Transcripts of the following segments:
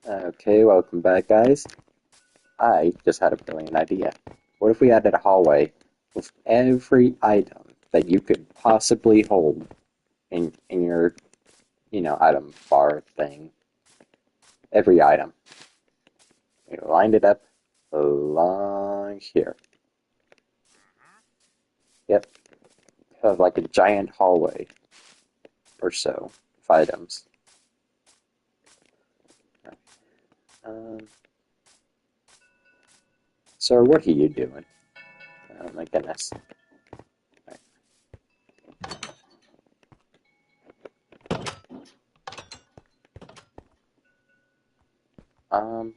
Okay, welcome back, guys. I just had a brilliant idea. What if we added a hallway with every item that you could possibly hold in your, item bar thing? Every item. We lined it up along here. Yep, have like a giant hallway or so of items. Um, sir, what are you doing? Oh my goodness. Um,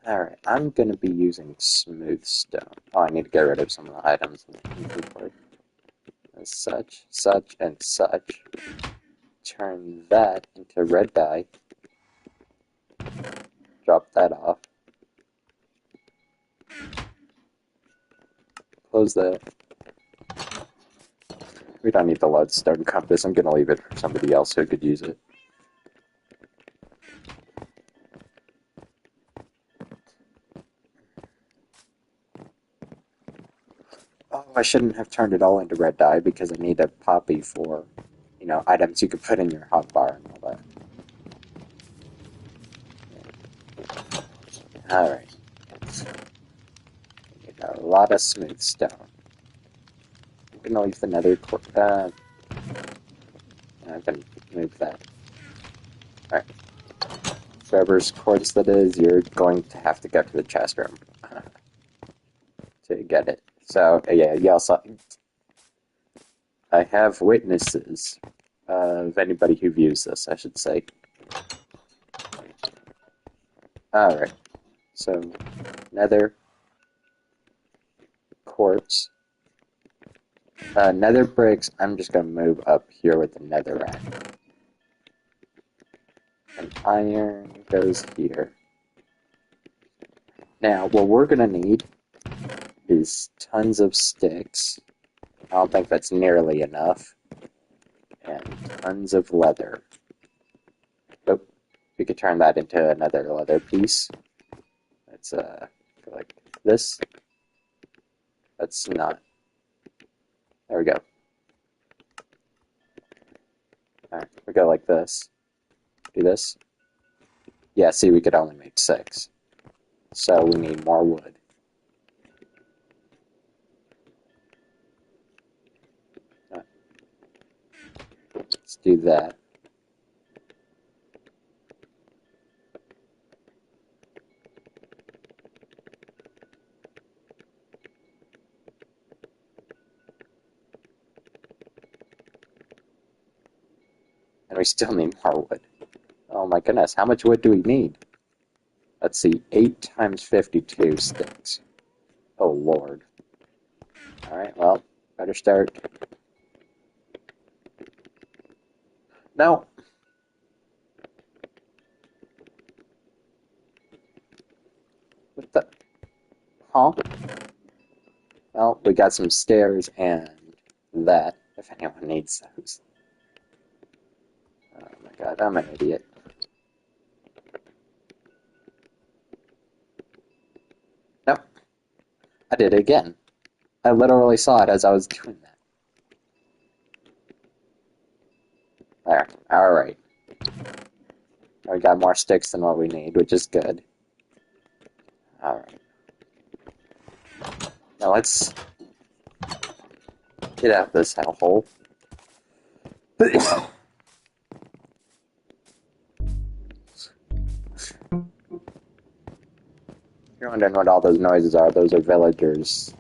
Alright, I'm gonna be using smooth stone. Oh, I need to get rid of some of the items in the inventory. As such, such, and such. Turn that into red dye. Drop that off. Close that. We don't need the lodestone compass. I'm gonna leave it for somebody else who could use it. Oh, I shouldn't have turned it all into red dye because I need a poppy for, items you could put in your hotbar and all that. Alright. Need a lot of smooth stone. I'm gonna leave the nether I'm gonna move that. Alright. Whatever's quartz that is, you're going to have to go to the chest room to get it. So, yeah, you also... I have witnesses of anybody who views this, I should say. Alright. So, nether, quartz, nether bricks, I'm just going to move up here with the netherrack. And iron goes here. Now, what we're going to need is tons of sticks. I don't think that's nearly enough. And tons of leather. Oh, we could turn that into another leather piece. Let's go like this. That's not. There we go. Alright, we go like this. Do this. Yeah, see, we could only make 6. So we need more wood. Alright. Let's do that. And we still need more wood. Oh my goodness, how much wood do we need? Let's see, 8 times 52 sticks. Oh lord. Alright, well, better start. No! What the? Huh? Well, we got some stairs and that, if anyone needs those. Oh my god, I'm an idiot. Nope. I did it again. I literally saw it as I was doing that. There. Alright. We got more sticks than what we need, which is good. Alright. Now let's get out of this hellhole. You're wondering what all those noises are. Those are villagers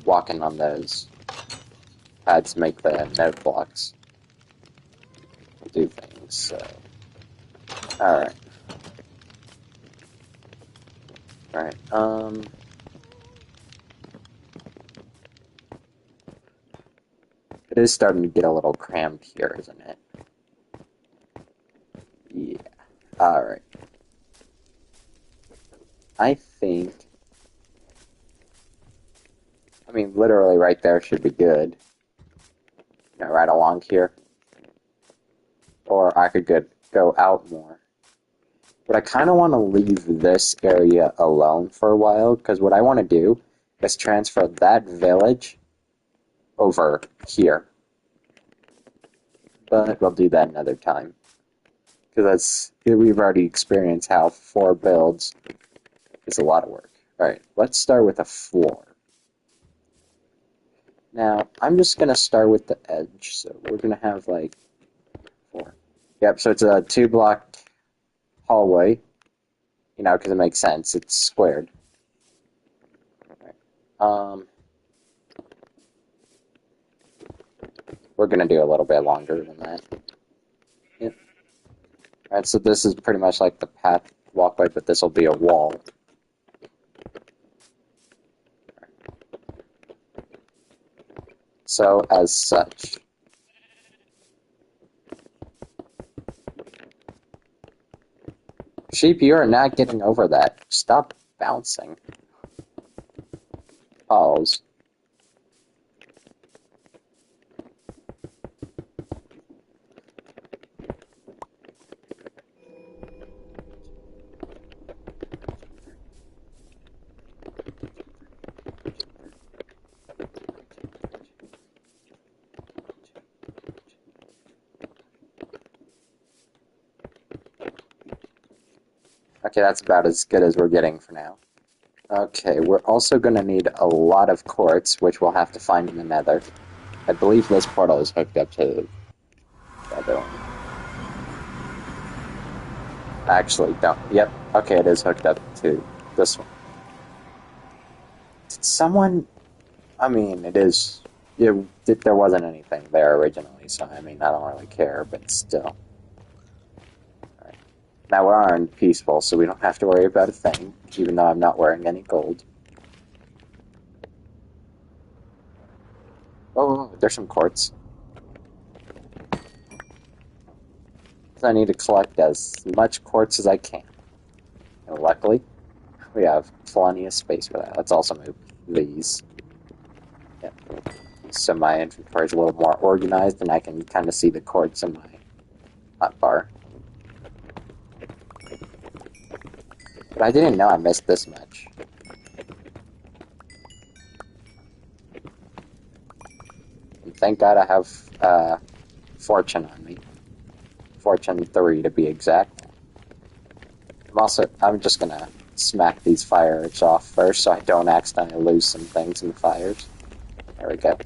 walking on those pads to make the note blocks. Do things, so... Alright. Alright, It is starting to get a little cramped here, isn't it? Yeah. Alright. I think... I mean, literally right there should be good. right along here. Or I could go out more. But I kind of want to leave this area alone for a while, because what I want to do is transfer that village over here. But we'll do that another time. Because we've already experienced how 4 builds is a lot of work. Alright, let's start with a floor. Now, I'm just going to start with the edge, so we're going to have like 4. Yep, so it's a 2-block hallway, you know, because it makes sense. It's squared. Right. We're going to do a little bit longer than that. Yep. Alright, so this is pretty much like the path walkway, but this will be a wall. So, as such. Sheep, you are not getting over that. Stop bouncing. Pause. Okay, that's about as good as we're getting for now. Okay, we're also going to need a lot of quartz, which we'll have to find in the nether. I believe this portal is hooked up to the other one. Actually, don't. Yep, okay, it is hooked up to this one. Did someone... I mean, it is... there wasn't anything there originally, so I mean, I don't really care, but still. Now we're on peaceful, so we don't have to worry about a thing, even though I'm not wearing any gold. Oh, there's some quartz. So I need to collect as much quartz as I can. And luckily, we have plenty of space for that. Let's also move these. Yep. So my inventory is a little more organized, and I can kind of see the quartz in my hotbar. But I didn't know I missed this much. And thank God I have fortune on me. Fortune 3 to be exact. I'm just gonna smack these fires off first so I don't accidentally lose some things in the fires. There we go.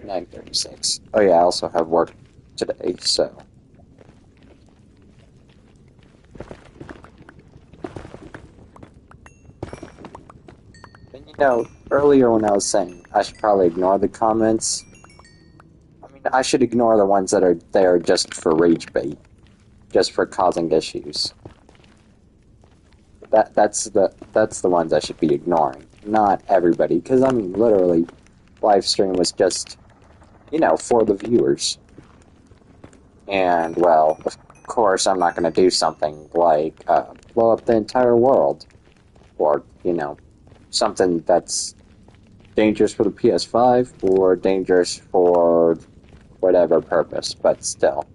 $9:36. Oh yeah, I also have work today, so. And you know, earlier when I was saying I should probably ignore the comments, I mean, I should ignore the ones that are there just for rage bait, just for causing issues. That's the ones I should be ignoring, not everybody, because I mean, literally, live stream was just, you know, for the viewers. And, well, of course, I'm not going to do something like blow up the entire world. Or, you know, something that's dangerous for the PS5 or dangerous for whatever purpose, but still.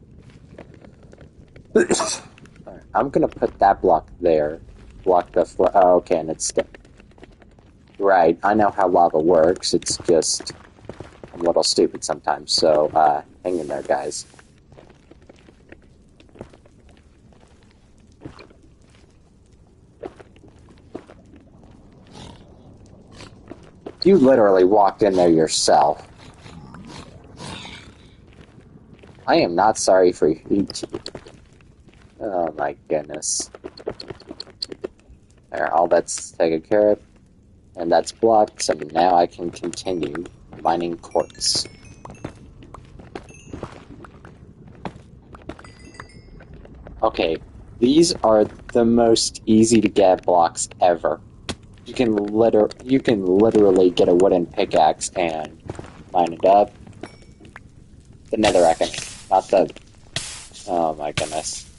I'm going to put that block there. Block the floor. Oh, okay, and it's still. Right, I know how lava works. It's just I'm a little stupid sometimes, so hang in there, guys. You literally walked in there yourself. I am not sorry for you. Oh my goodness. There, all that's taken care of. And that's blocked, so now I can continue mining quartz. Okay, these are the most easy to get blocks ever. You can literally get a wooden pickaxe and line it up. The netherrack, not the... Oh my goodness.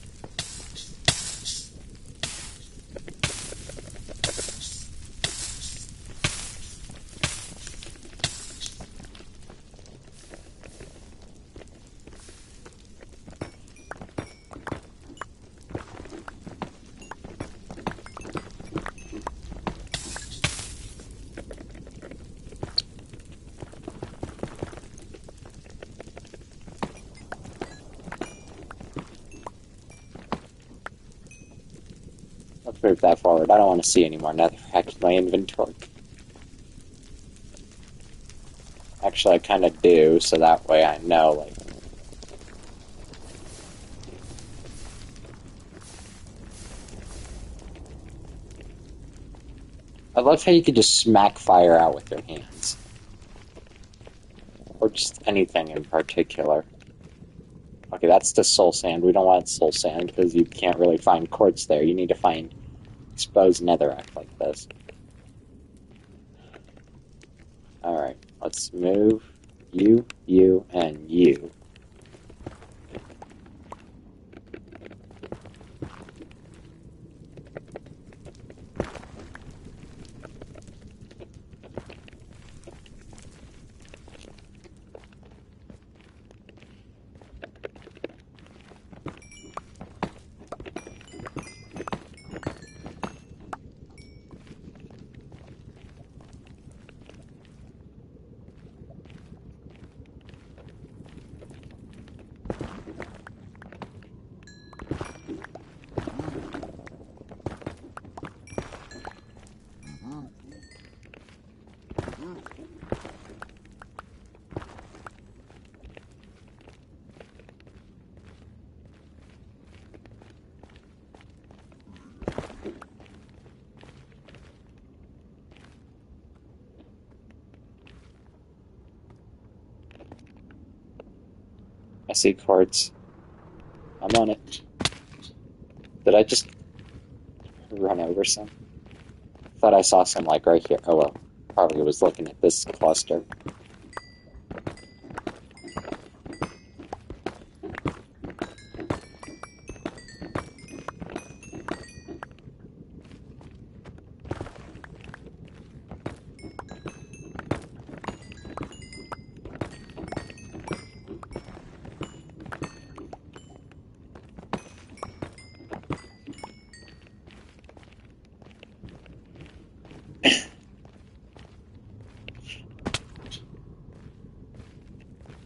Let's move that forward. I don't want to see any more netherrack in my inventory. Actually, I kind of do, so that way I know, like... I love how you can just smack fire out with your hands. Or just anything in particular. Okay, that's the soul sand. We don't want soul sand because you can't really find quartz there. You need to find exposed netherrack like this. Alright, let's move you, and you. I see quartz. I'm on it. Did I just run over some? Thought I saw some, like, right here. Oh, well. Probably was looking at this cluster.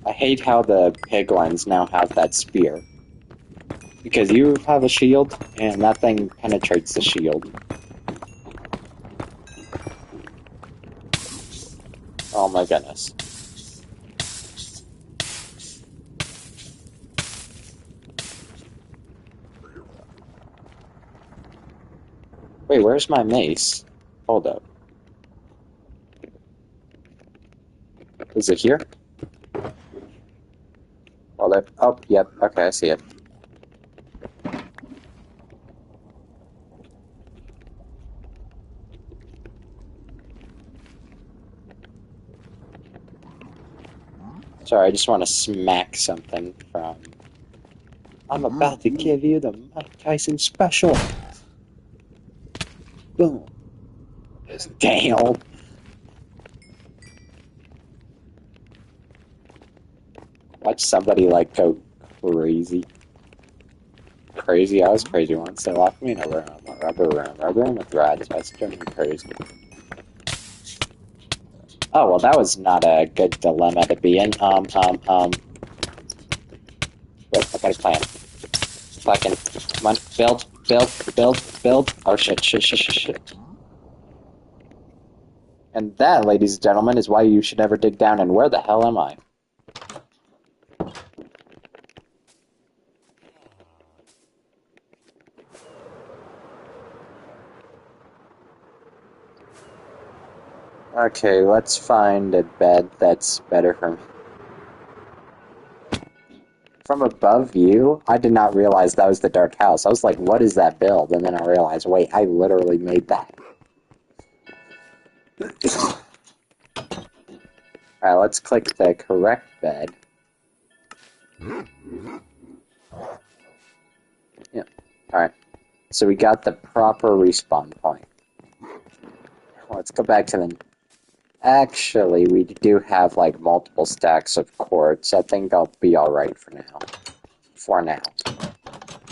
I hate how the piglins now have that spear. Because you have a shield, and that thing penetrates the shield. Oh my goodness. Wait, where's my mace? Hold up. Is it here? Hold up. Oh, yep. Okay, I see it. Sorry, I just want to smack something from... I'm about to give you the Mike Tyson special. Boom. Damn. Watch somebody, like, go crazy. Crazy? I was crazy once. They locked me in a room. A rubber room with rats. That's driving me crazy. Oh, well, that was not a good dilemma to be in. Wait, I got a plan. Fucking, come on, build. Oh, shit. And that, ladies and gentlemen, is why you should never dig down, and where the hell am I? Okay, let's find a bed that's better for me. From above you, I did not realize that was the dark house. I was like, what is that build? And then I realized, wait, I literally made that. Alright, let's click the correct bed. Yeah, alright. So we got the proper respawn point. Let's go back to the... Actually, we do have, like, multiple stacks of quartz. I think I'll be alright for now. For now.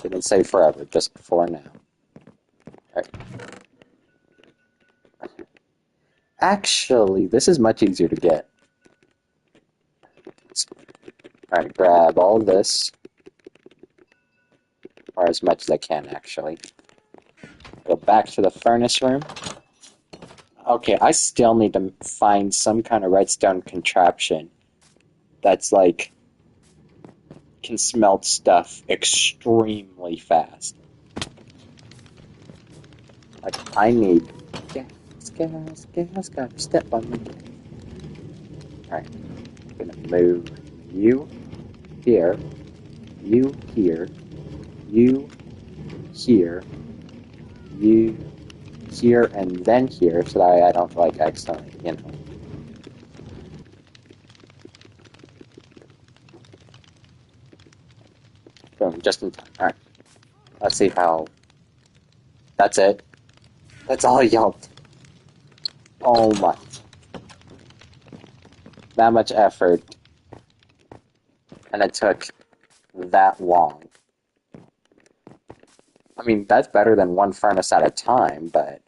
Didn't say forever, just for now. Alright. Actually, this is much easier to get. Alright, grab all this. Or as much as I can, actually. Go back to the furnace room. Okay, I still need to find some kind of redstone contraption that's like can smelt stuff extremely fast. Like I need gas, gotta step on me. Alright, I'm gonna move you here, you here, you here, you here, and then here, so that I don't like accidentally, you know. Boom, just in time. Alright. Let's see how. That's it. That's all yelped. Oh my. That much effort. And it took that long. I mean, that's better than one furnace at a time, but.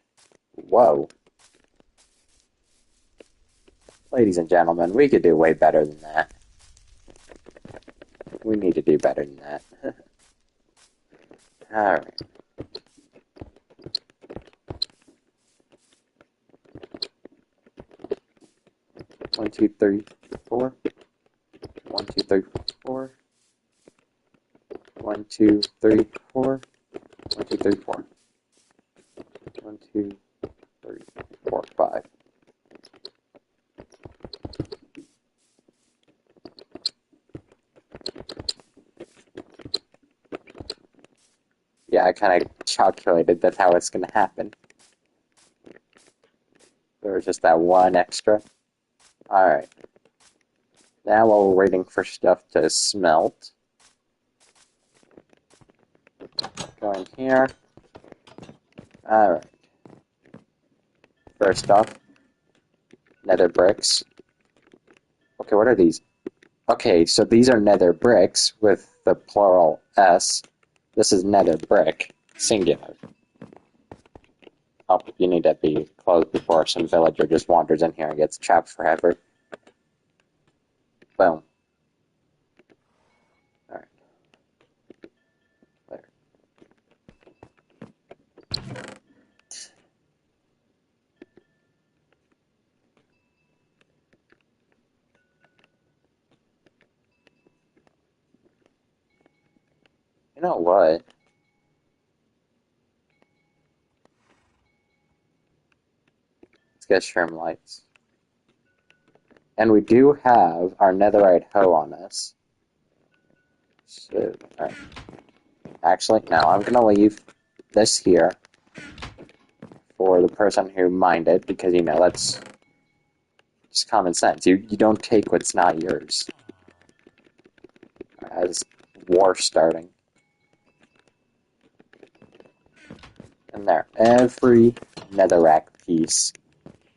Whoa. Ladies and gentlemen, we could do way better than that. We need to do better than that. Alright. One, two, three, four. 1, 2, 3, 4. 1, 2, 3, 4. 1, 2, 3, 4. 1, 2, 3, 4, 5. Yeah, I kind of calculated that's how it's going to happen. There was just that one extra. Alright. Now while we're waiting for stuff to smelt, go in here. Alright. First off, nether bricks. Okay, what are these? Okay, so these are nether bricks with the plural S. This is nether brick, singular. Oh, you need to be closed before some villager just wanders in here and gets trapped forever. Boom. Alright. There. You know what? Let's get shroom lights. And we do have our netherite hoe on us. So, alright. Actually, no, I'm gonna leave this here for the person who mined it, because, you know, that's just common sense. You don't take what's not yours. As war starting. And there, every netherrack piece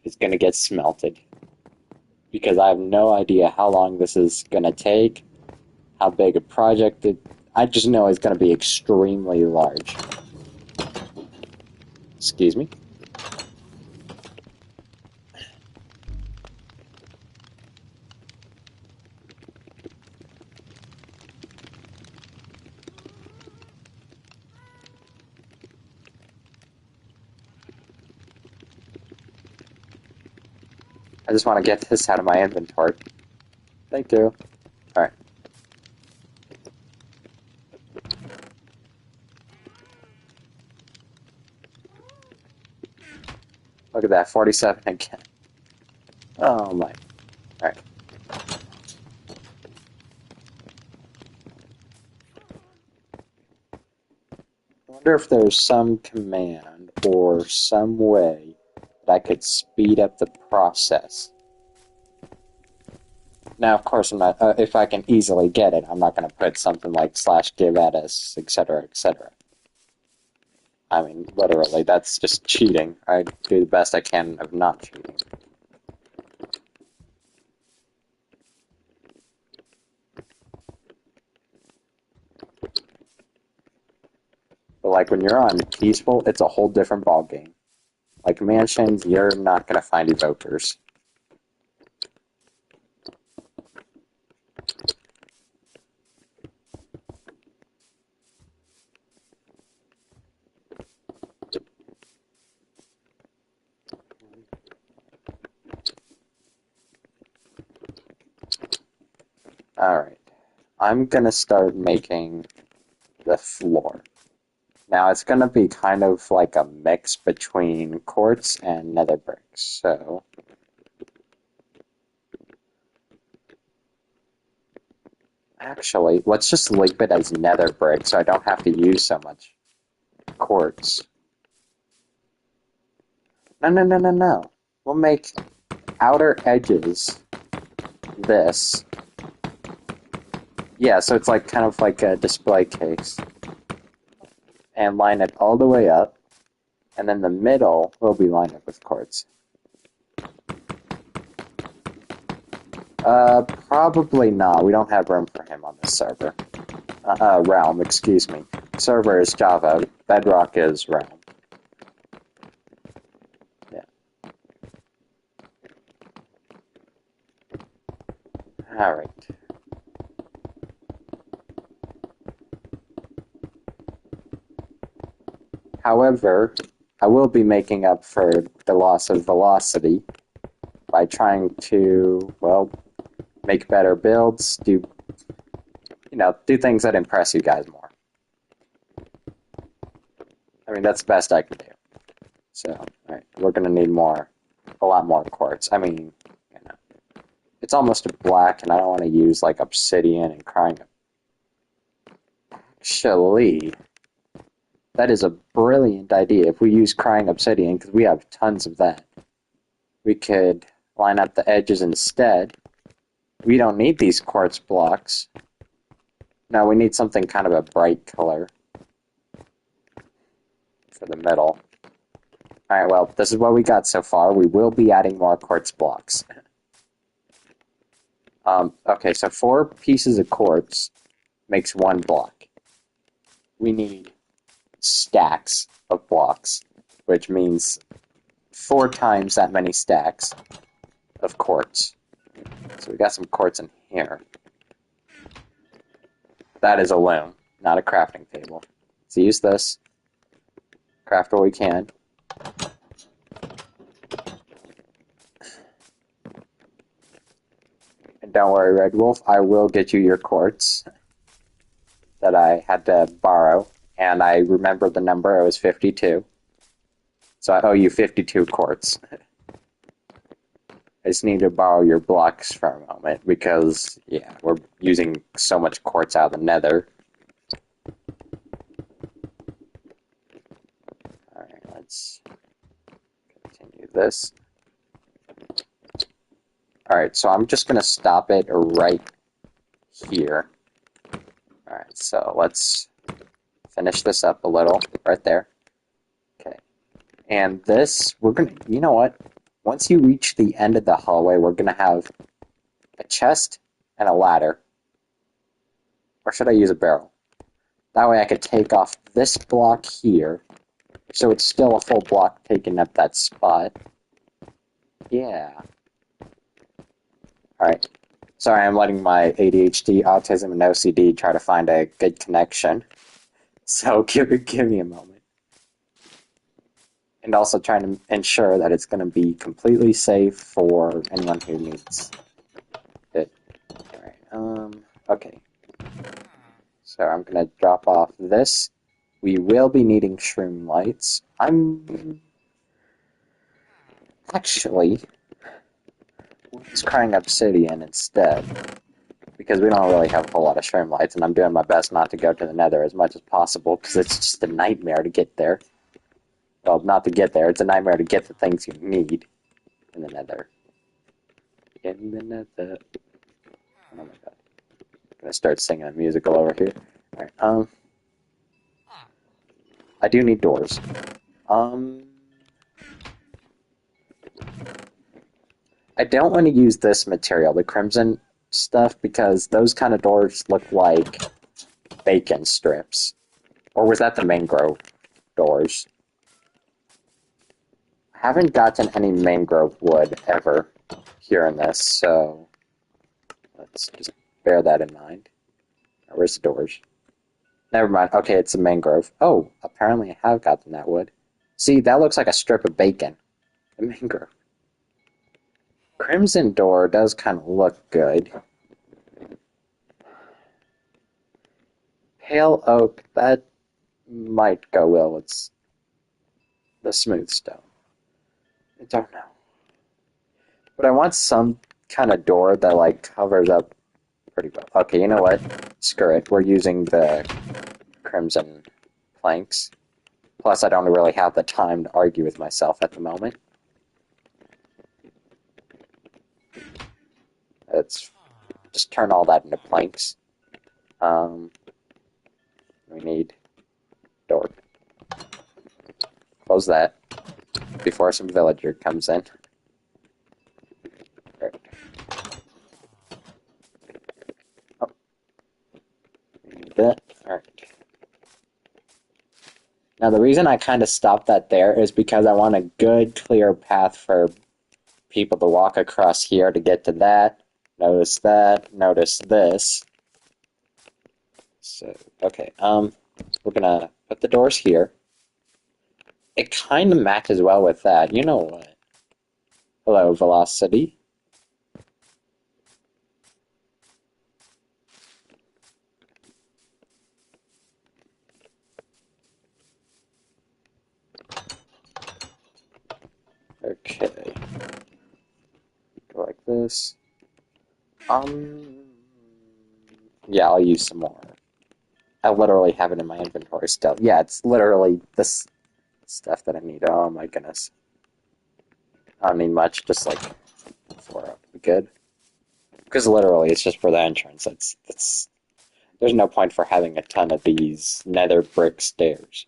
is gonna get smelted. Because I have no idea how long this is gonna take, how big a project I just know it's gonna be extremely large. Excuse me? I just want to get this out of my inventory. Thank you. Alright. Look at that, 47 again. Oh my. Alright. I wonder if there's some command or some way that I could speed up the process. Now, of course, I'm not, if I can easily get it, I'm not going to put something like /giveaddis, etc., etc. I mean, literally, that's just cheating. I do the best I can of not cheating. But like when you're on peaceful, it's a whole different ballgame. Like mansions, you're not going to find evokers. Alright. I'm gonna start making the floor. Now it's gonna be kind of like a mix between quartz and nether bricks, so actually, let's just leave it as nether brick so I don't have to use so much quartz. No. We'll make outer edges this. Yeah, so it's like kind of like a display case. And line it all the way up. And then the middle will be lined up with quartz. Probably not. We don't have room for him on this server. Realm, excuse me. Server is Java. Bedrock is Realm. Yeah. Alright. However, I will be making up for the loss of velocity by trying to, well, make better builds, do things that impress you guys more. I mean, that's the best I can do. So, alright, we're gonna need a lot more quartz. I mean, it's almost a black, and I don't want to use, like, obsidian and crying. Actually, that is a brilliant idea. If we use crying obsidian, because we have tons of that, we could line up the edges instead. We don't need these quartz blocks. No, we need something kind of a bright color for the middle. Alright, well, this is what we got so far. We will be adding more quartz blocks. Okay, so 4 pieces of quartz makes 1 block. We need stacks of blocks, which means 4 times that many stacks of quartz. So we got some quartz in here. That is a loom, not a crafting table. Let's use this. Craft what we can. And don't worry, Red Wolf, I will get you your quartz that I had to borrow. And I remembered the number, it was 52. So I owe you 52 quartz. I just need to borrow your blocks for a moment because, yeah, we're using so much quartz out of the nether. Alright, let's continue this. Alright, so I'm just going to stop it right here. Alright, so let's finish this up a little right there. Okay. And this, we're going to, you know what? Once you reach the end of the hallway, we're going to have a chest and a ladder. Or should I use a barrel? That way I could take off this block here, so it's still a full block taking up that spot. Yeah. Alright. Sorry, I'm letting my ADHD, autism, and OCD try to find a good connection. So give me a moment. And also trying to ensure that it's going to be completely safe for anyone who needs it. Alright, okay. So I'm going to drop off this. We will be needing shroom lights. Actually, let's crying obsidian instead. Because we don't really have a whole lot of shroom lights, and I'm doing my best not to go to the nether as much as possible, because it's just a nightmare to get there. Well, not to get there, it's a nightmare to get the things you need in the nether. In the nether. Oh my god. I'm gonna start singing a musical over here. Alright, I do need doors. I don't want to use this material, the crimson stuff, because those kind of doors look like bacon strips. Or was that the mangrove doors? I haven't gotten any mangrove wood ever here in this, so let's just bear that in mind. Where's the doors? Never mind. Okay, it's a mangrove. Oh, apparently I have gotten that wood. See, that looks like a strip of bacon. A mangrove. Crimson door does kind of look good. Pale oak, that might go well with the smooth stone. I don't know. But I want some kind of door that, like, covers up pretty well. Okay, you know what? Screw it. We're using the crimson planks. Plus, I don't really have the time to argue with myself at the moment. Let's just turn all that into planks. We need door. Close that before some villager comes in. Right. Oh. We need that. Alright. Now, the reason I kind of stopped that there is because I want a good, clear path for people to walk across here to get to that. Notice that. Notice this. So, okay, we're gonna put the doors here. It kind of matches well with that. You know what? Hello, Velocity. Okay. Go like this. Yeah, I'll use some more. I literally have it in my inventory still. Yeah, it's literally this stuff that I need. Oh my goodness. I don't need much, just like 4 up. Good. Because literally, it's just for the entrance. That's. There's no point for having a ton of these nether brick stairs.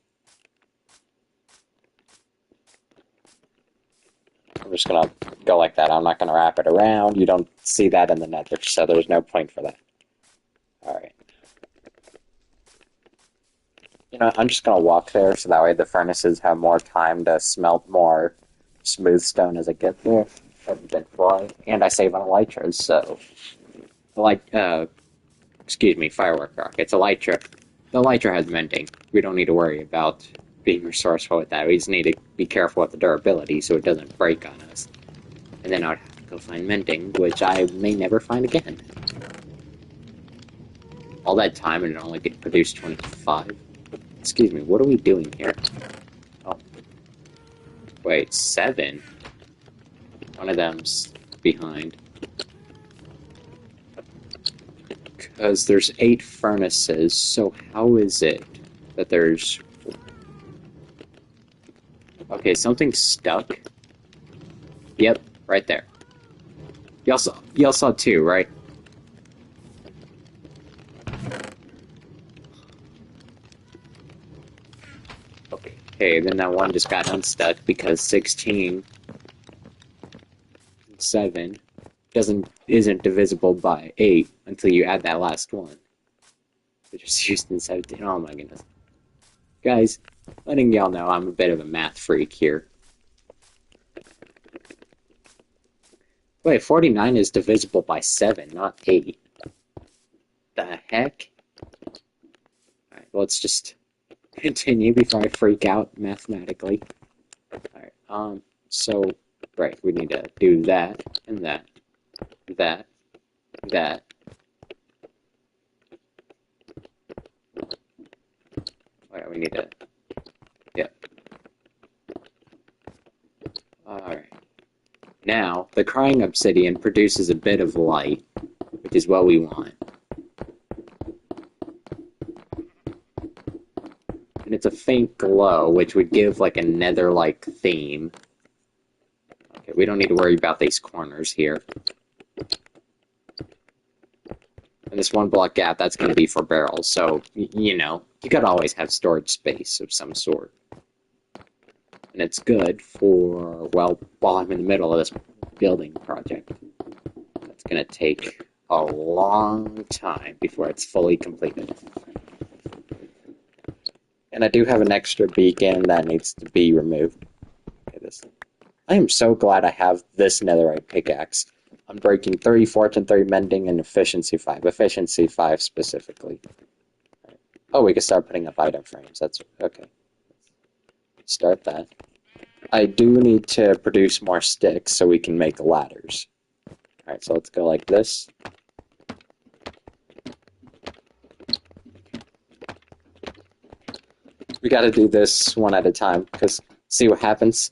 I'm just gonna go like that. I'm not gonna wrap it around. You don't see that in the nether, so there's no point for that. Alright. You know, I'm just gonna walk there so that way the furnaces have more time to smelt more smooth stone as I get there. And I save on elytras, so excuse me, firework rockets. Elytra. The elytra has mending. We don't need to worry about being resourceful with that. We just need to be careful with the durability so it doesn't break on us. And then I'd have to go find mending, which I may never find again. All that time and it only could produce 25. Excuse me, what are we doing here? Oh. Wait, 7? One of them's behind. Because there's 8 furnaces, so how is it that there's... Okay, something's stuck. Yep, right there. Y'all saw 2, right? Okay, then that one just got unstuck because 16 7 isn't divisible by 8 until you add that last one. They just used in 17. Oh my goodness. Guys, letting y'all know I'm a bit of a math freak here. Wait, 49 is divisible by 7, not 8. The heck? Alright, let's just continue before I freak out mathematically. Alright, so, right, we need to do that, and that, that. Alright, we need to, yep. Alright. Now, the crying obsidian produces a bit of light, which is what we want. And it's a faint glow, which would give like a nether-like theme. Okay, we don't need to worry about these corners here. And this 1 block gap, that's going to be for barrels, so, you know, you could always have storage space of some sort. And it's good for, well, while I'm in the middle of this building project. It's going to take a long time before it's fully completed. And I do have an extra beacon that needs to be removed. Okay, I am so glad I have this netherite pickaxe. I'm breaking 30 fortune, 30 mending, and efficiency 5. Efficiency 5 specifically. Right. Oh, we can start putting up item frames. That's okay. Start that. I do need to produce more sticks so we can make ladders. Alright, so let's go like this. We gotta do this one at a time, because see what happens.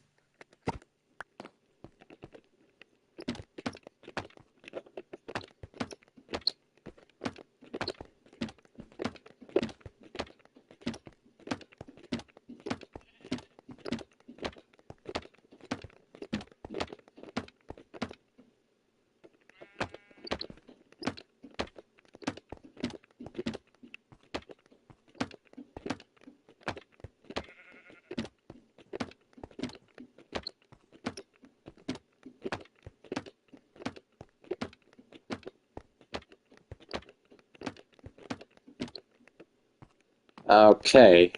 Okay.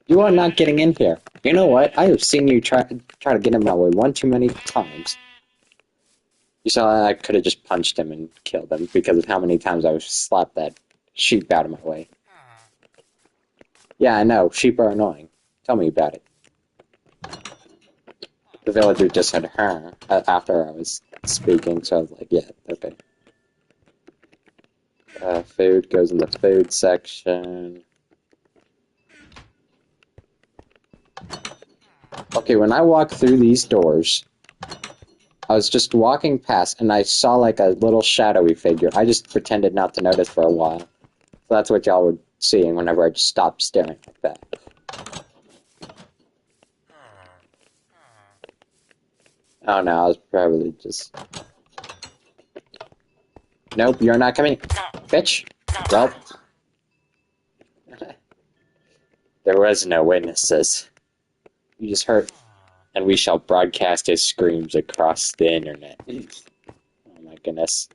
You are not getting in here. You know what? I have seen you try to get in my way one too many times. You saw I could have just punched him and killed him because of how many times I slapped that sheep out of my way. Yeah, I know. Sheep are annoying. Tell me about it. The villager just said, huh, after I was speaking, so I was like, yeah, okay. Food goes in the food section. Okay, when I walk through these doors, I was just walking past and I saw like a little shadowy figure. I just pretended not to notice for a while. So that's what y'all were seeing whenever I just stopped staring like that. Oh no, I was probably just... Nope, you're not coming. Bitch. Well, there was no witnesses. You just heard, and we shall broadcast his screams across the internet. Oh my goodness.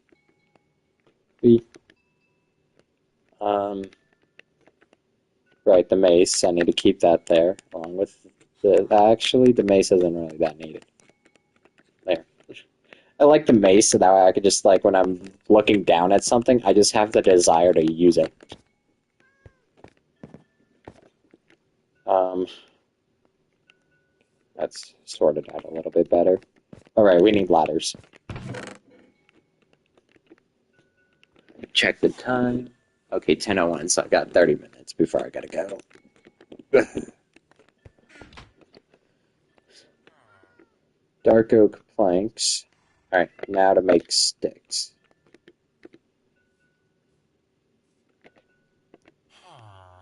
Right, the mace. I need to keep that there, along with the... Actually, the mace isn't really that needed. There. I like the mace, so that way I could just, like, when I'm looking down at something, I just have the desire to use it. That's sorted out a little bit better. Alright, we need ladders. Check the time. Okay, 10:01, so I got 30 minutes before I gotta go. Dark oak planks. Alright, now to make sticks.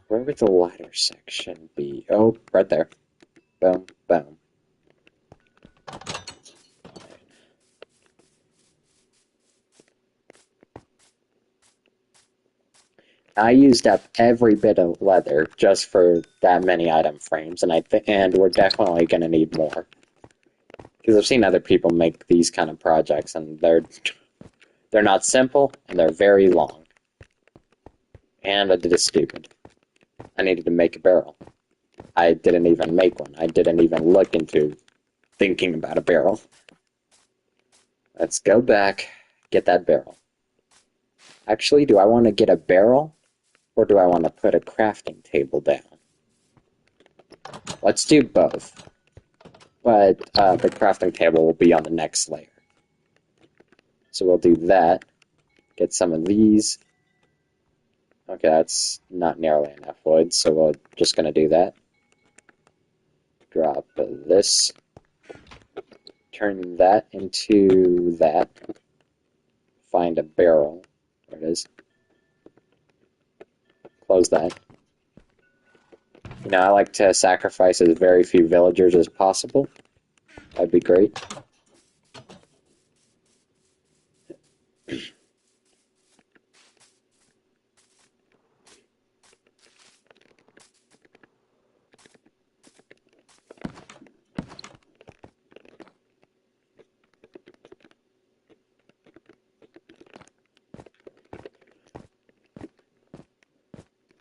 Where would the ladder section be? Oh, right there. Boom, boom. I used up every bit of leather just for that many item frames, and we're definitely going to need more. Because I've seen other people make these kind of projects, and they're not simple, and they're very long. And I did it stupid. I needed to make a barrel. I didn't even make one. I didn't even look into thinking about a barrel. Let's go back, get that barrel. Actually, do I want to get a barrel, or do I want to put a crafting table down? Let's do both. But the crafting table will be on the next layer. So we'll do that. Get some of these. Okay, that's not nearly enough wood, so we're just going to do that. Drop this. Turn that into that. Find a barrel. There it is. Close that. You know, I like to sacrifice as very few villagers as possible. That'd be great.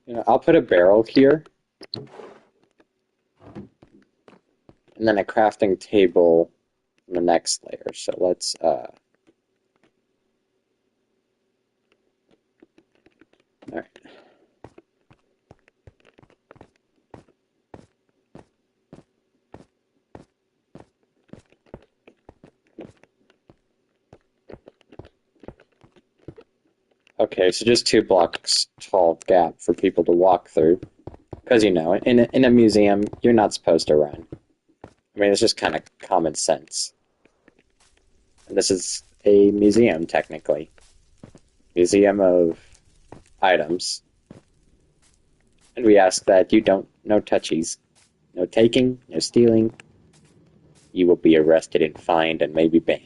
You know, I'll put a barrel here. And then a crafting table on the next layer. So let's alright. Okay, so just 2 blocks tall gap for people to walk through. Because, you know, in a museum, you're not supposed to run. I mean, it's just kind of common sense. And this is a museum, technically. Museum of items. And we ask that you don't, no touchies. No taking, no stealing. You will be arrested and fined and maybe banned.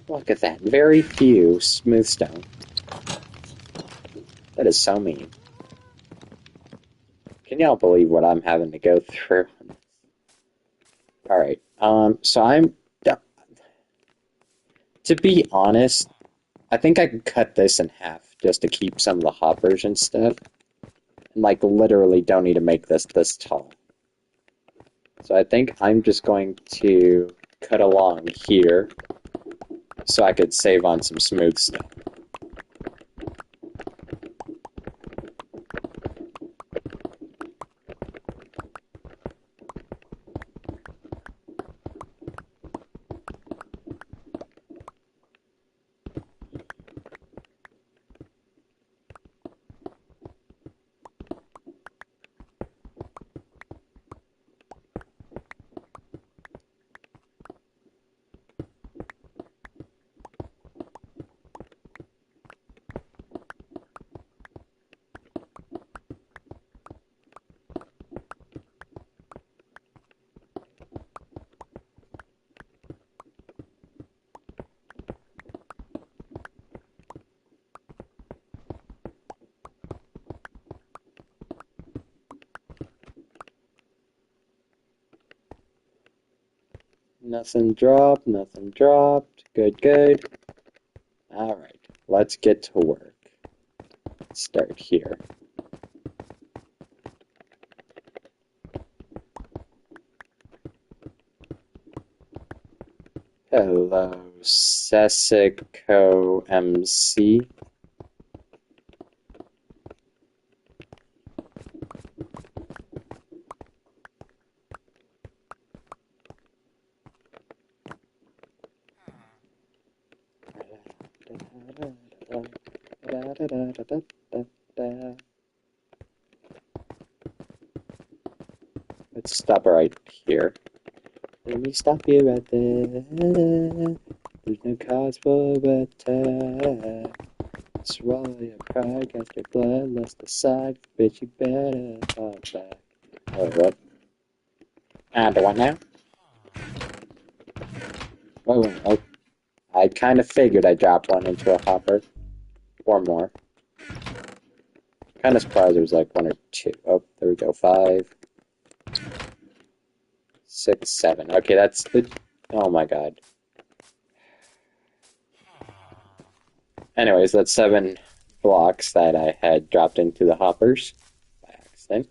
Look at that. Very few smooth stone. That is so mean. Can y'all believe what I'm having to go through? Alright, so I'm... To be honest, I think I can cut this in half just to keep some of the hoppers and stuff. And, like, literally don't need to make this tall. So I think I'm just going to cut along here so I could save on some smooth stuff. Nothing dropped, nothing dropped. Good, good. Alright, let's get to work. Let's start here. Hello, Sesico MC. Let's stop right here. Let me stop you right there. There's no cause for attack. Swallow your pride, got your blood lost aside. Bitch, you better fall back. Oh, what? Do what now? Oh, I kind of figured I dropped one into a hopper. Or more. Kind of surprised there was like 1 or 2. Oh, there we go. 5, 6, 7. Okay, that's the... Oh my god. Anyways, that's 7 blocks that I had dropped into the hoppers by accident.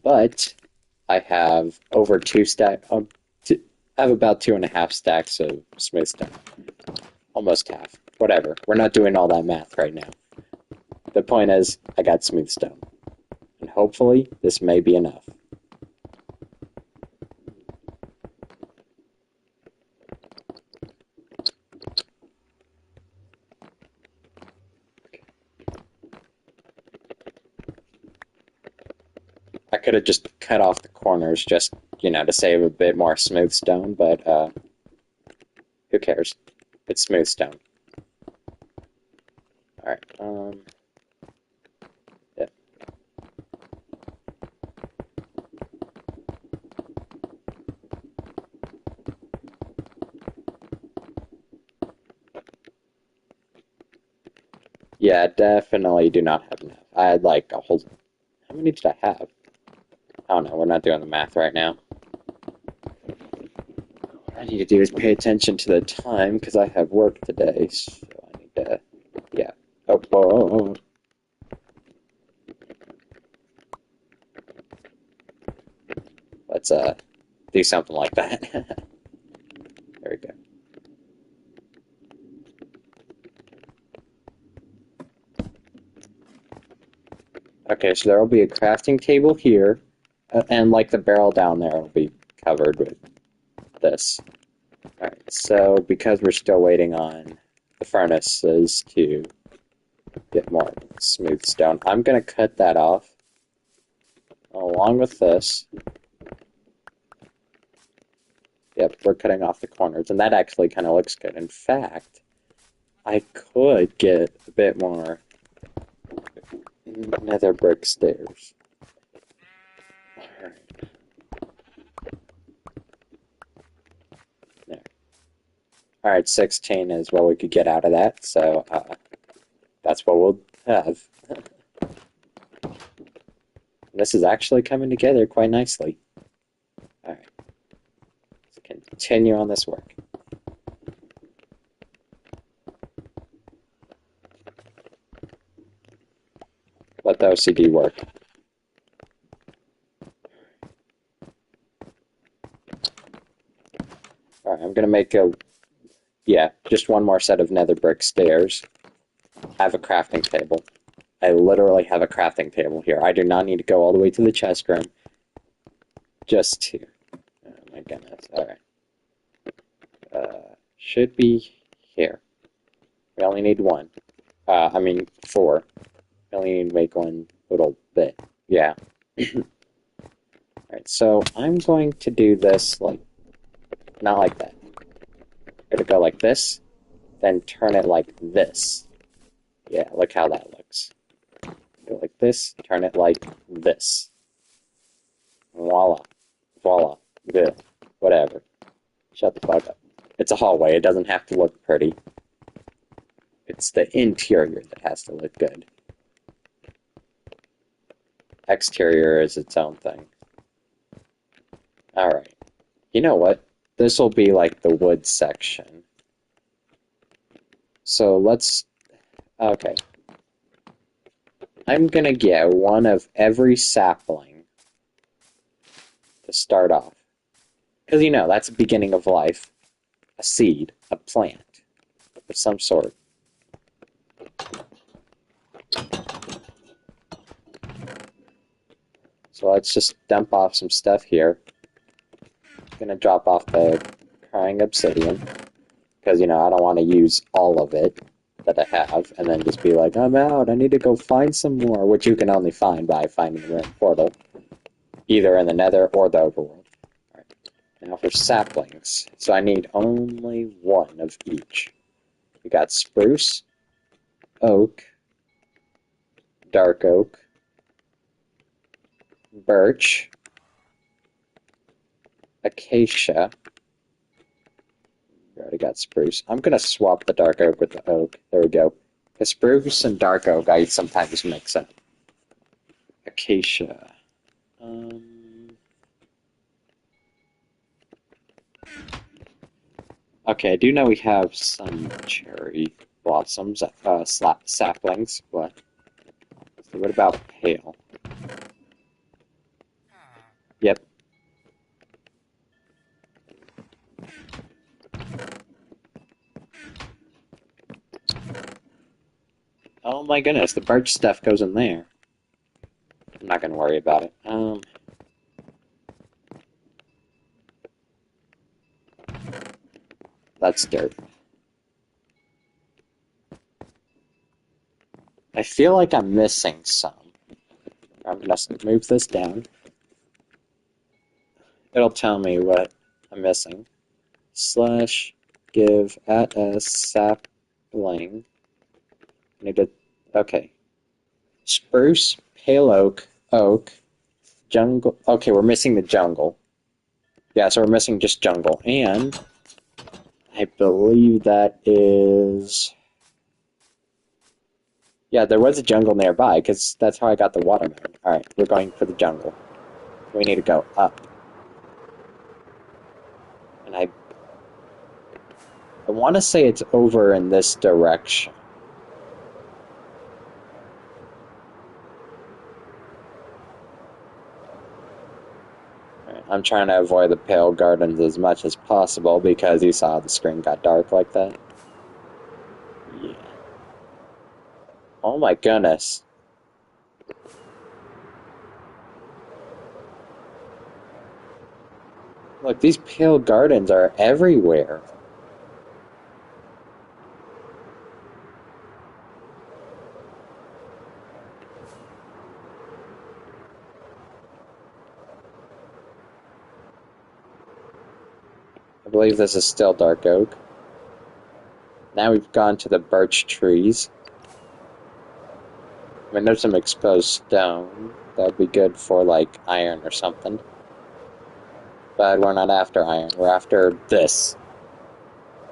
But I have over 2 stack. I have about 2.5 stacks of smooth stone. Almost half. Whatever. We're not doing all that math right now. The point is, I got smooth stone. And hopefully, this may be enough. I could have just cut off the corners just, you know, to save a bit more smooth stone, but, who cares? It's smooth stone. Alright, yeah. Yeah, definitely do not have enough. I had like a whole... How many did I have? I don't know, we're not doing the math right now. What I need to do is pay attention to the time, because I have work today, so I need to... Yeah. Oh, whoa, whoa, whoa. Let's, do something like that. There we go. Okay, so there will be a crafting table here, and like the barrel down there will be covered with this. Alright, so because we're still waiting on the furnaces to get more smooth stone, I'm going to cut that off along with this. Yep, we're cutting off the corners, and that actually kind of looks good. In fact, I could get a bit more nether brick stairs. Alright. There. Alright, 16 is what we could get out of that, so that's what we'll have. This is actually coming together quite nicely. Alright. Let's continue on this work. Let the OCD work. Alright, I'm gonna make just one more set of nether brick stairs. I have a crafting table. I literally have a crafting table here. I do not need to go all the way to the chest room just to... Oh my goodness, alright. Should be here. We only need one. I mean, 4. We only need to make one little bit. Yeah. Alright, so I'm going to do this like... Not like that. I'm gonna go like this, then turn it like this. Yeah, look how that looks. Go like this, turn it like this. Voila. Voila. Good. Whatever. Shut the fuck up. It's a hallway, it doesn't have to look pretty. It's the interior that has to look good. Exterior is its own thing. Alright. You know what? This will be like the wood section. So let's... Okay. I'm gonna get one of every sapling to start off. Because, you know, that's the beginning of life. A seed, a plant of some sort. So let's just dump off some stuff here. I'm gonna drop off the crying obsidian. Because, you know, I don't want to use all of it that I have, and then just be like, I'm out, I need to go find some more, which you can only find by finding the right portal, either in the nether or the overworld. Alright, now for saplings. So I need only one of each. We got spruce, oak, dark oak, birch, acacia. We already got spruce. I'm gonna swap the dark oak with the oak. There we go. The spruce and dark oak I sometimes mix up. Acacia. Okay, I do know we have some cherry blossoms, saplings. What? So what about pale? Yep. Oh my goodness, the birch stuff goes in there. I'm not gonna worry about it. That's dirt. I feel like I'm missing some. I'm gonna move this down. It'll tell me what I'm missing. / give at a sapling. I need to... Okay. Spruce, pale oak, oak, jungle... Okay, we're missing the jungle. Yeah, so we're missing just jungle. And I believe that is... Yeah, there was a jungle nearby, because that's how I got the watermelon. Alright, we're going for the jungle. We need to go up. And I want to say it's over in this direction. I'm trying to avoid the pale gardens as much as possible because you saw the screen got dark like that. Yeah. Oh my goodness. Look, these pale gardens are everywhere. I believe this is still dark oak. Now we've gone to the birch trees. I mean, there's some exposed stone. That'd be good for, like, iron or something. But we're not after iron. We're after this.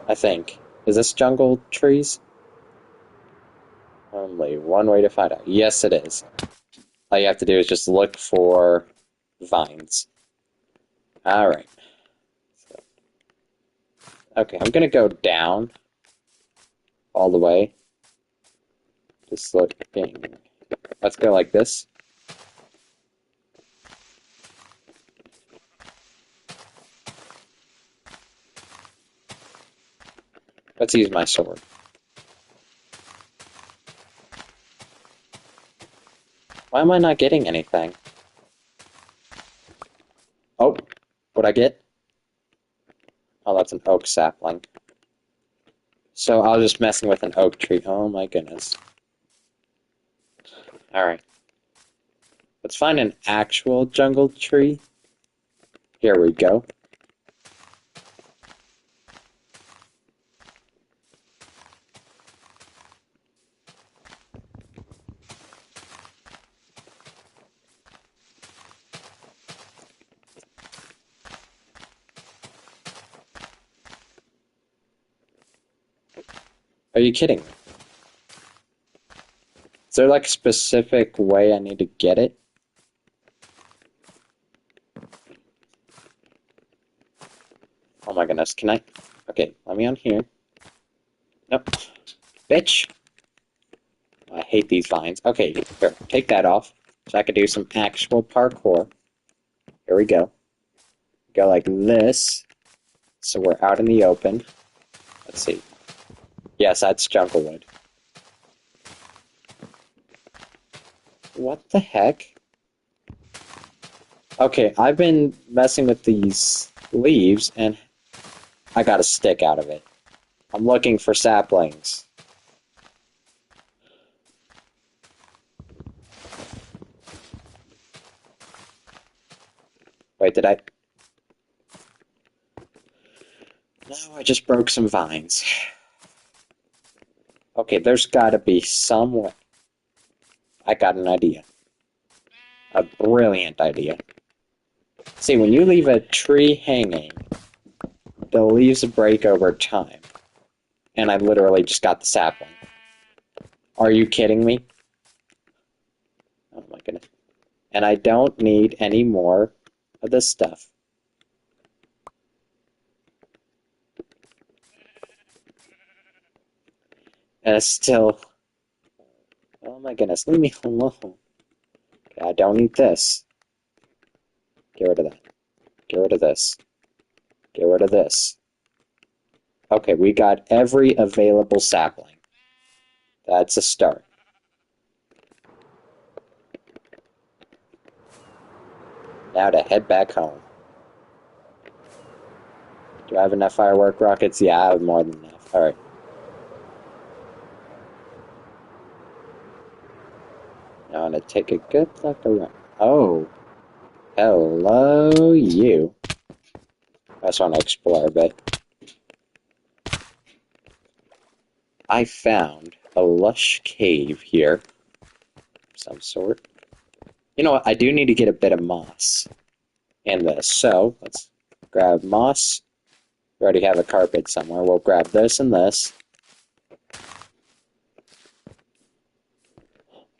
I think. Is this jungle trees? Only one way to find out. Yes, it is. All you have to do is just look for vines. Alright. Okay, I'm gonna go down all the way. Just looking. Let's go like this. Let's use my sword. Why am I not getting anything? Oh, what'd I get? Oh, that's an oak sapling. So I was just messing with an oak tree. Oh my goodness. Alright. Let's find an actual jungle tree. Here we go. Are you kidding me? Is there like a specific way I need to get it? Oh my goodness, can I? Okay, let me on here. Nope. Bitch! I hate these vines. Okay, here, take that off. So I could do some actual parkour. Here we go. Go like this. So we're out in the open. Let's see. Yes, that's junglewood. What the heck? Okay, I've been messing with these leaves and I got a stick out of it. I'm looking for saplings. Wait, did I? No, I just broke some vines. Okay, there's gotta be some way. I got an idea. A brilliant idea. See, when you leave a tree hanging, the leaves break over time. And I literally just got the sapling. Are you kidding me? Oh my goodness. And I don't need any more of this stuff. And it's still... Oh my goodness, leave me alone. Okay, I don't need this. Get rid of that. Get rid of this. Get rid of this. Okay, we got every available sapling. That's a start. Now to head back home. Do I have enough firework rockets? Yeah, I have more than enough. Alright. Now I'm going to take a good look around. Oh. Hello, you. I just want to explore a bit. I found a lush cave here. Of some sort. You know what? I do need to get a bit of moss in this. So, let's grab moss. We already have a carpet somewhere. We'll grab this and this.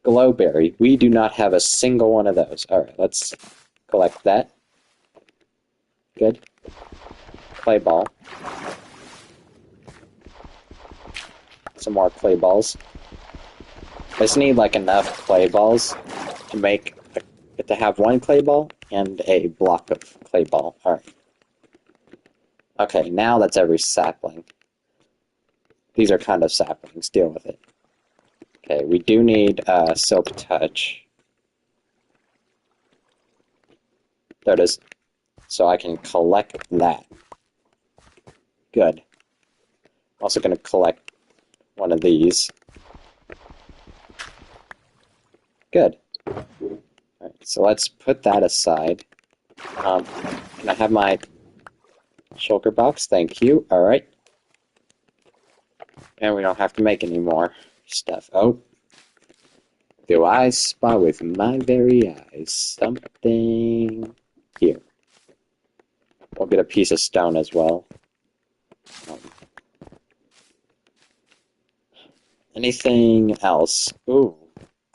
Glowberry. We do not have a single one of those. Alright, let's collect that. Good. Clay ball. Some more clay balls. I just need like enough clay balls to make to have one clay ball and a block of clay ball. Alright. Okay, now that's every sapling. These are kind of saplings. Deal with it. Okay, we do need silk touch. There it is. so I can collect that. Good. I'm also going to collect one of these. Good. Alright, so let's put that aside. Can I have my shulker box? Thank you. Alright. And we don't have to make any more stuff. Oh. Do I spot with my very eyes something here? We'll get a piece of stone as well. Anything else? Ooh.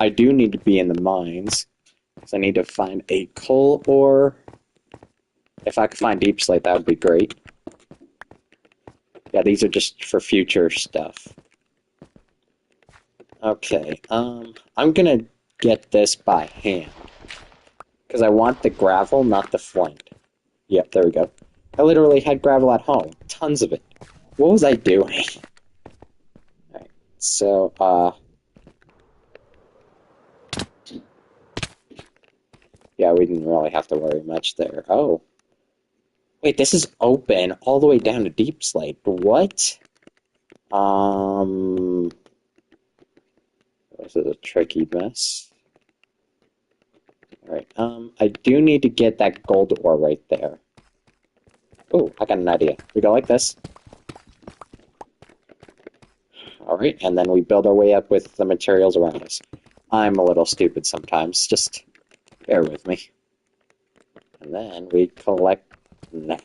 I do need to be in the mines. Because I need to find a coal ore. If I could find deep slate, that would be great. Yeah, these are just for future stuff. Okay, I'm gonna get this by hand. Because I want the gravel, not the flint. Yep, there we go. I literally had gravel at home. Tons of it. What was I doing? Alright, so, yeah, we didn't really have to worry much there. Oh. Wait, this is open all the way down to deep slate. What? This is a tricky mess. Alright, I do need to get that gold ore right there. Oh, I got an idea. We go like this. Alright, and then we build our way up with the materials around us. I'm a little stupid sometimes, just bear with me. And then we collect that.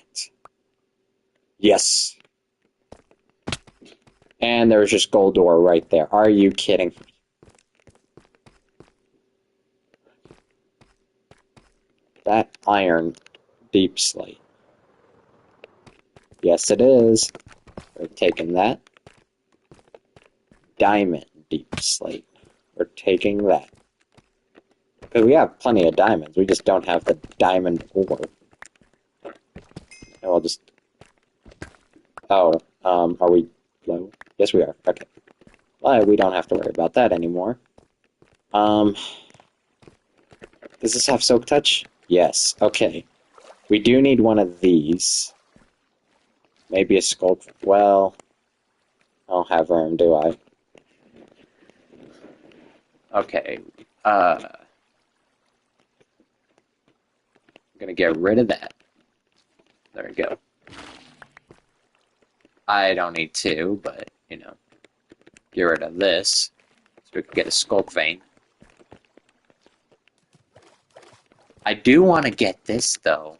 Yes! And there's just gold ore right there. Are you kidding me? That iron deep slate. Yes, it is. We're taking that. Diamond deep slate. We're taking that. Because we have plenty of diamonds. We just don't have the diamond ore. And we'll just... Oh, are we low? Yes, we are. Okay. Well, we don't have to worry about that anymore. Does this have soak touch? Yes. Okay. We do need one of these. Maybe a sculpt. Well, I don't have room, do I? Okay. I'm gonna get rid of that. There we go. I don't need two, but, you know, get rid of this. So we can get a sculk vein. I do want to get this, though.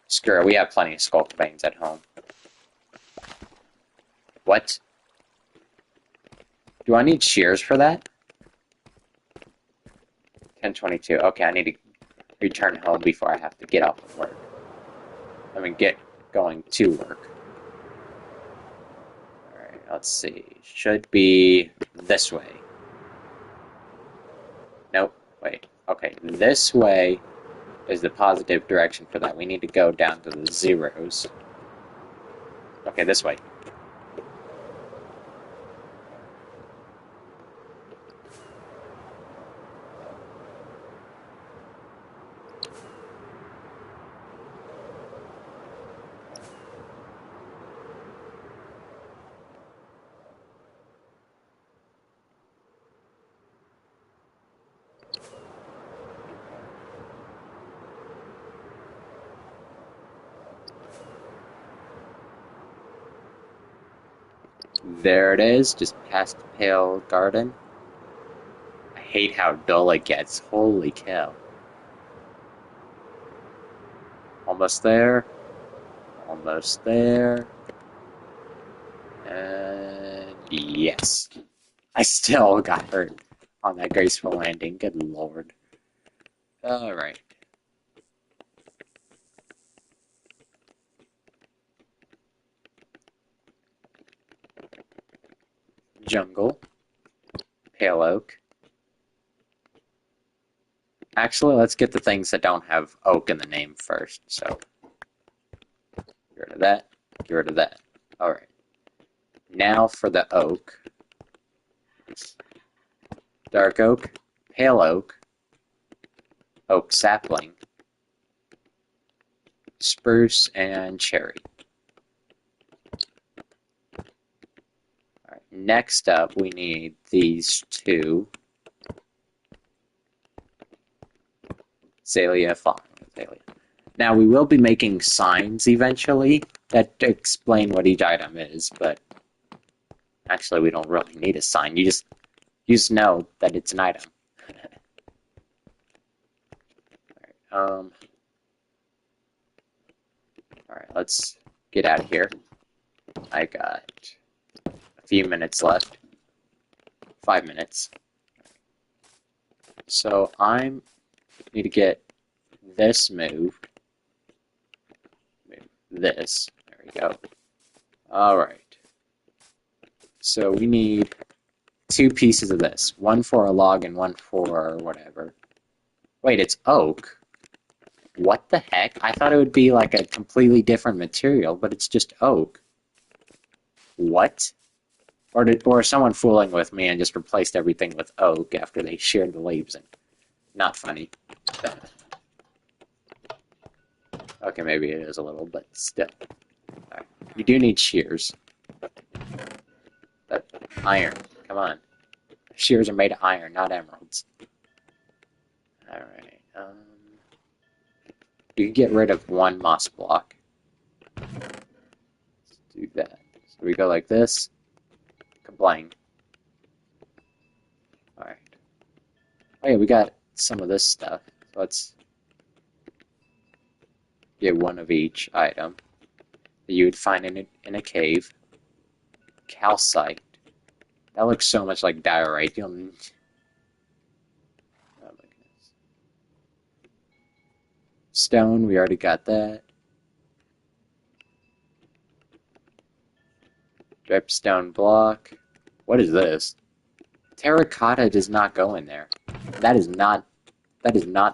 Screw it, we have plenty of sculk veins at home. What? Do I need shears for that? 10:22. Okay, I need to return home before I have to get off of work. I mean, get going to work. Alright, let's see. Should be this way. Nope, wait. Okay, this way is the positive direction for that. We need to go down to the zeros. Okay, this way. There it is, just past Pale Garden. I hate how dull it gets. Holy cow. Almost there. Almost there. And yes. I still got hurt on that graceful landing. Good lord. Alright. Jungle. Pale Oak. Actually, let's get the things that don't have oak in the name first. So, get rid of that. Get rid of that. Alright. Now for the oak. Dark oak, pale oak, oak sapling, spruce, and cherry. All right, next up, we need these two. Azalea, fallen azalea. Now, we will be making signs eventually that explain what each item is, but actually, we don't really need a sign. You just know that it's an item. All right, let's get out of here. I got a few minutes left. 5 minutes. So I need to get this moved. Move this. There we go. All right. So we need 2 pieces of this. One for a log and one for whatever. Wait, it's oak. What the heck? I thought it would be like a completely different material, but it's just oak. What? Or is someone fooling with me and just replaced everything with oak after they shared the leaves? And not funny. Okay, maybe it is a little, but still. Right. You do need shears. That iron. Come on. Shears are made of iron, not emeralds. Alright. You can get rid of 1 moss block. Let's do that. So we go like this. Kablang. Alright. Oh yeah, we got some of this stuff. So let's get 1 of each item that you would find in a cave. Calcite. That looks so much like diorite. Oh my goodness. Stone, we already got that. Dripstone block. What is this? Terracotta does not go in there. That is not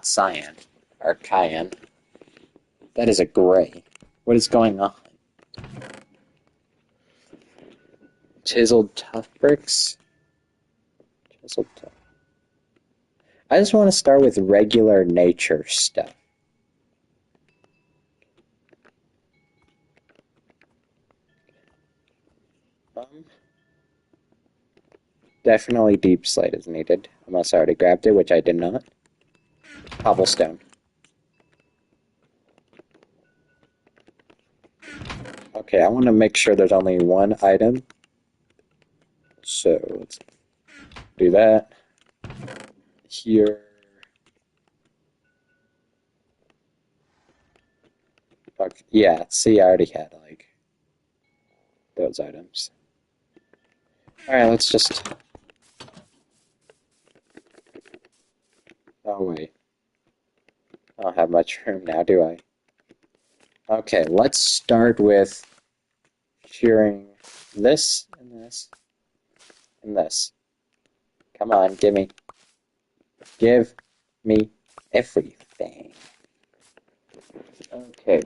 cyan or cayenne. That is a gray. What is going on? Chiseled tough bricks. Chiseled tough. I just want to start with regular nature stuff. Definitely deep slate is needed, unless I already grabbed it, which I did not. Cobblestone. Okay, I want to make sure there's only 1 item. So, let's do that. Here. Okay, yeah, see, I already had, like, those items. Alright, let's just... Oh, wait. I don't have much room now, do I? Okay, let's start with shearing this and this and this. Come on, give me everything. Okay.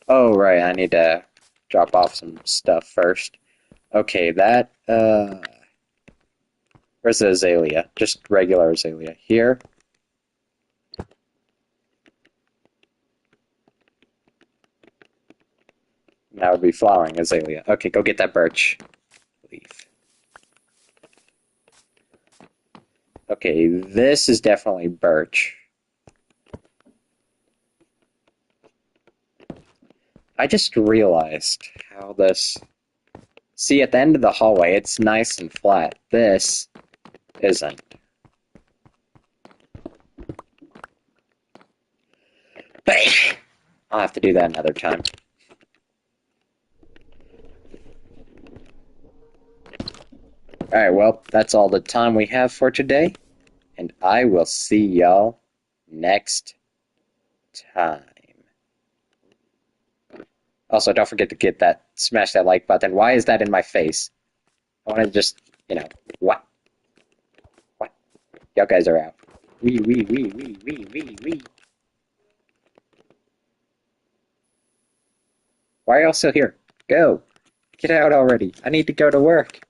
Oh, right, I need to drop off some stuff first. Okay, that, where's the azalea? Just regular azalea. Here. That would be flowering azalea. Okay, go get that birch leaf. Okay, this is definitely birch. I just realized how this... See, at the end of the hallway, it's nice and flat. This isn't. I'll have to do that another time. Alright, well, that's all the time we have for today, and I will see y'all next time. Also, don't forget to smash that like button. Why is that in my face? I want to just, what? What? Y'all guys are out. Wee. Why are y'all still here? Go! Get out already. I need to go to work.